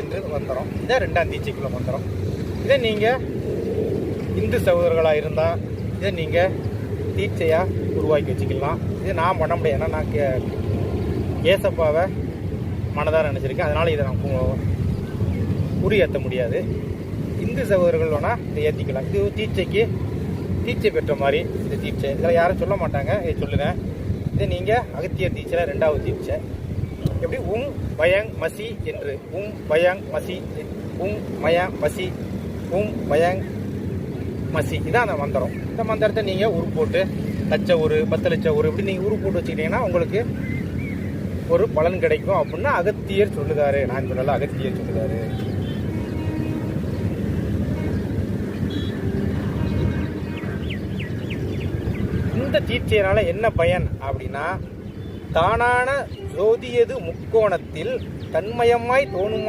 என்று மந்திரம். இதை 2ஆம் தீட்சைக்குள்ள மந்திரம். இதை நீங்கள் இந்து சகோதரர்களாக இருந்தால் இதை நீங்கள் தீட்சையாக உருவாக்கி வச்சுக்கலாம். இது நான் பண்ண முடியாது, ஏன்னா நான் ஏசப்பாவை மனதார நினச்சிருக்கேன். அதனால் இதை நான் உரியேற்ற முடியாது. இந்து சகோதரர்கள் வேணால் இதை ஏற்றிக்கலாம். இது தீட்சை பெற்ற மாதிரி இந்த தீட்சை. இதில் யாரும் சொல்ல மாட்டாங்க, இதை சொல்லுவேன். இதை நீங்கள் அகத்தியர் தீட்சையில் 2வது தீட்சை. எப்படி பயங் மசி என்று பயங் மசி மயம் மசி பயங் மசி, இதான் அந்த மந்திரம். இந்த மந்திரத்தை நீங்கள் உரு போட்டு 10 லட்சம் இப்படி நீங்கள் உரு போட்டு வச்சுக்கிட்டீங்கன்னா உங்களுக்கு ஒரு பலன் கிடைக்கும் அப்படின்னா அகத்தியர் சொல்லுதாரு. நான் சொல்லல, அகத்தியர் சொல்லுதாரு. இந்த தீட்சையினால என்ன பயன் அப்படின்னா, தானான ஜோதியது முக்கோணத்தில் தன்மயமாய் தோணும்